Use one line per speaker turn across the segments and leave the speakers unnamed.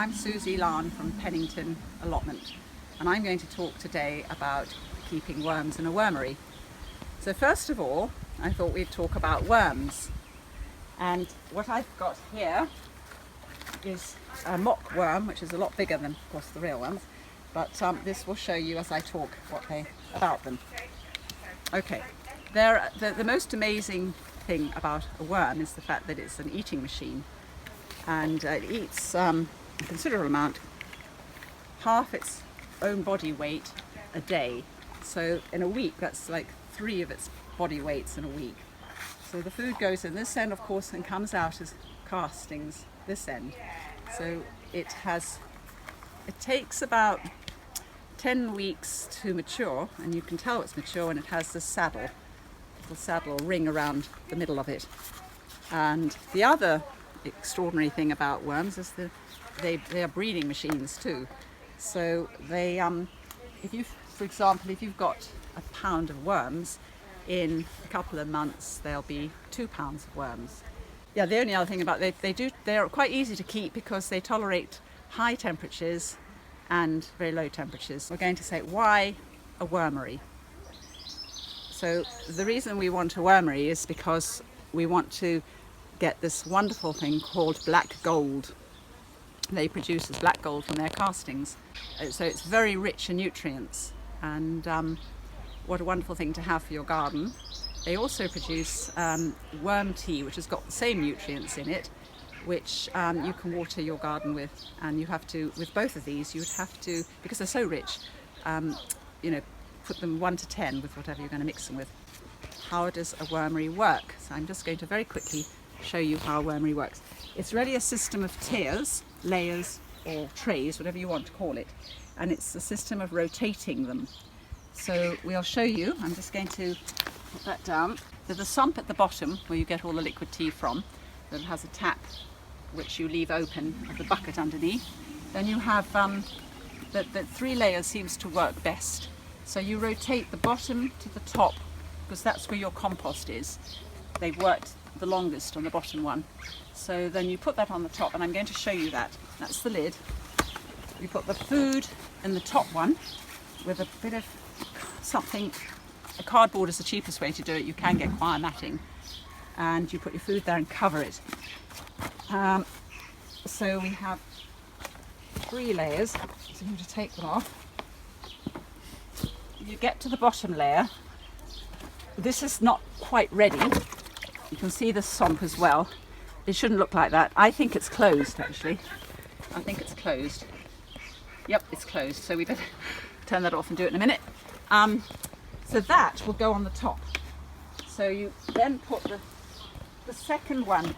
I'm Susie Larn from Pennington allotment, and I'm going to talk today about keeping worms in a wormery. So first of all, I thought we'd talk about worms. And what I've got here is a mock worm, which is a lot bigger than, of course, the real ones. But this will show you as I talk about them. Okay, the most amazing thing about a worm is the fact that it's an eating machine, and it eats a considerable amount, half its own body weight a day. So in a week, that's like 3 of its body weights in a week. So the food goes in this end, of course, and comes out as castings this end. So it takes about 10 weeks to mature, and you can tell it's mature when it has this little saddle ring around the middle of it. And the other extraordinary thing about worms is that they are breeding machines too. So they, for example, if you've got a pound of worms, in a couple of months there'll be 2 pounds of worms. Yeah, the only other thing about they're quite easy to keep because they tolerate high temperatures and very low temperatures. We're going to say, why a wormery? So the reason we want a wormery is because we want to get this wonderful thing called black gold. They produce this black gold from their castings. So it's very rich in nutrients, and what a wonderful thing to have for your garden. They also produce worm tea, which has got the same nutrients in it, which you can water your garden with. And you have to, with both of these, you would have to, because they're so rich, put them 1 to 10 with whatever you're going to mix them with. How does a wormery work? So I'm just going to very quickly show you how a wormery works. It's really a system of tiers, layers, or trays, whatever you want to call it, and it's a system of rotating them. So we'll show you. I'm just going to put that down. There's a sump at the bottom where you get all the liquid tea from, that has a tap which you leave open with the bucket underneath. Then you have the 3 layers seems to work best. So you rotate the bottom to the top, because that's where your compost is. They've worked the longest on the bottom one. So then you put that on the top, and I'm going to show you that. That's the lid. You put the food in the top one with a bit of something. A cardboard is the cheapest way to do it. You can get wire matting, and you put your food there and cover it. So we have 3 layers. So I'm going to take them off. You get to the bottom layer. This is not quite ready. You can see the sump as well. It shouldn't look like that. I think it's closed, actually. I think it's closed. Yep, it's closed. So we better turn that off and do it in a minute. So that will go on the top. So you then put the second one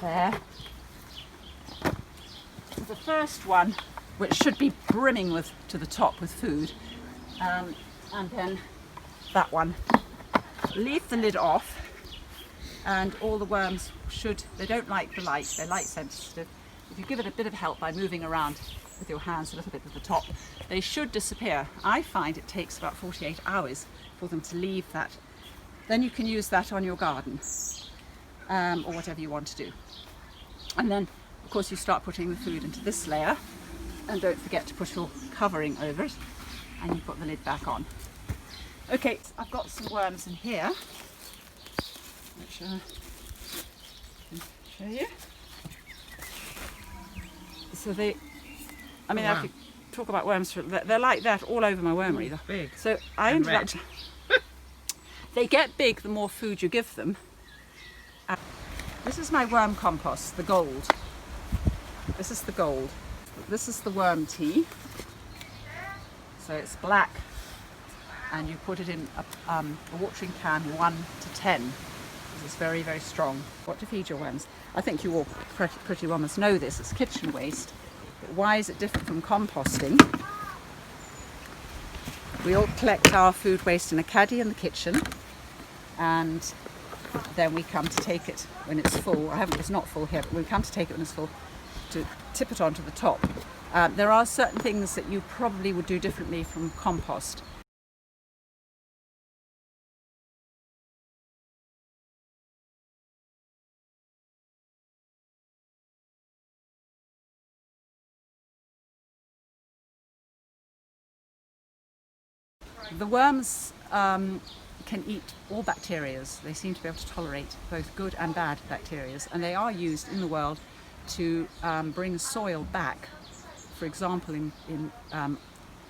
there. The first one, which should be brimming to the top with food, and then that one. Leave the lid off, and all the worms they don't like the light, they're light sensitive. If you give it a bit of help by moving around with your hands a little bit at the top, they should disappear. I find it takes about 48 hours for them to leave that. Then you can use that on your garden, or whatever you want to do. And then, of course, you start putting the food into this layer, and don't forget to put your covering over it, and you put the lid back on. Okay, I've got some worms in here, which I can show you. So I could talk about worms. They're like that all over my wormery.
Ooh, big.
So I ended up. They get big the more food you give them. This is my worm compost, the gold. This is the gold. This is the worm tea. So it's black, and you put it in a watering can 1 to 10, because it's very, very strong. What to feed your worms? I think you all pretty well must know this. It's kitchen waste. But why is it different from composting? We all collect our food waste in a caddy in the kitchen, and then we come to take it when it's full. It's not full here, but we come to take it when it's full, to tip it onto the top. There are certain things that you probably would do differently from compost. The worms can eat all bacterias. They seem to be able to tolerate both good and bad bacterias, and they are used in the world to bring soil back. For example, in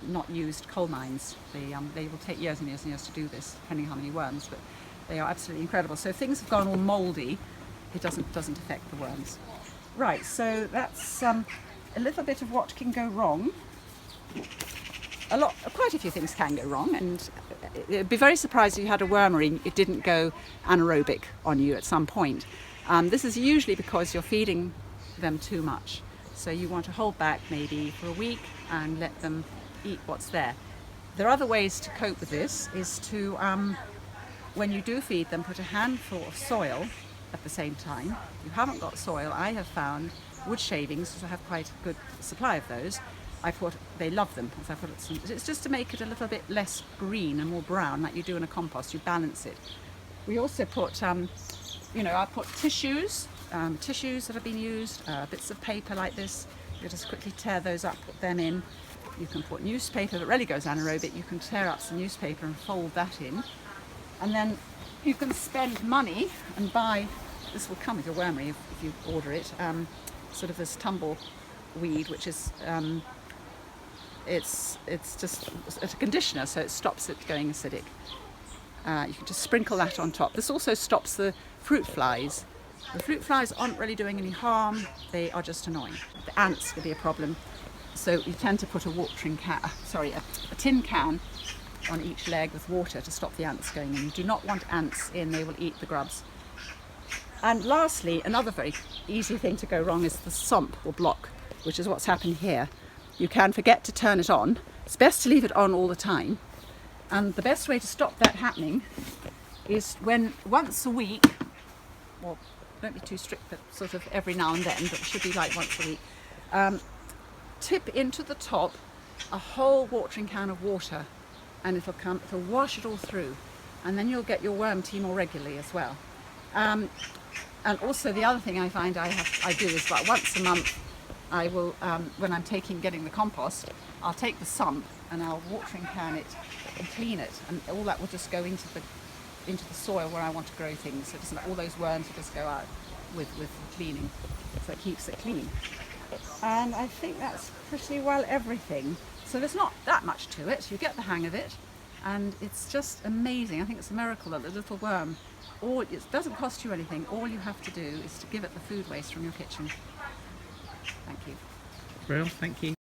not used coal mines, they will take years and years and years to do this, depending on how many worms, but they are absolutely incredible. So if things have gone all mouldy, it doesn't affect the worms. Right, so that's a little bit of what can go wrong. Quite a few things can go wrong, and it'd be very surprised if you had a wormery, it didn't go anaerobic on you at some point. This is usually because you're feeding them too much. So you want to hold back maybe for a week and let them eat what's there. There are other ways to cope with this, is to, when you do feed them, put a handful of soil at the same time. If you haven't got soil, I have found wood shavings, because I have quite a good supply of those, they love them. So it's just to make it a little bit less green and more brown, like you do in a compost. You balance it. We also put, I put tissues that have been used, bits of paper like this. You just quickly tear those up, put them in. You can put newspaper that really goes anaerobic. You can tear up some newspaper and fold that in, and then you can spend money and buy. This will come with your wormery if you order it. Sort of this tumbleweed, which is it's just a conditioner, so it stops it going acidic. You can just sprinkle that on top. This also stops the fruit flies. The fruit flies aren't really doing any harm, they are just annoying. The ants can be a problem, so you tend to put a tin can on each leg with water to stop the ants going in. You do not want ants in, they will eat the grubs. And lastly, another very easy thing to go wrong is the sump or block, which is what's happened here. You can forget to turn it on. It's best to leave it on all the time. And the best way to stop that happening is when once a week, well, don't be too strict, but sort of every now and then, but it should be like once a week, tip into the top a whole watering can of water, and it'll wash it all through, and then you'll get your worm tea more regularly as well. And also the other thing I find I do is about once a month, I will, when I'm getting the compost, I'll take the sump and I'll watering can it and clean it, and all that will just go into the soil where I want to grow things. So all those worms will just go out with cleaning, so it keeps it clean. And I think that's pretty well everything. So there's not that much to it. You get the hang of it, and it's just amazing. I think it's a miracle that the little worm, it doesn't cost you anything. All you have to do is to give it the food waste from your kitchen. Thank you.
Well, thank you.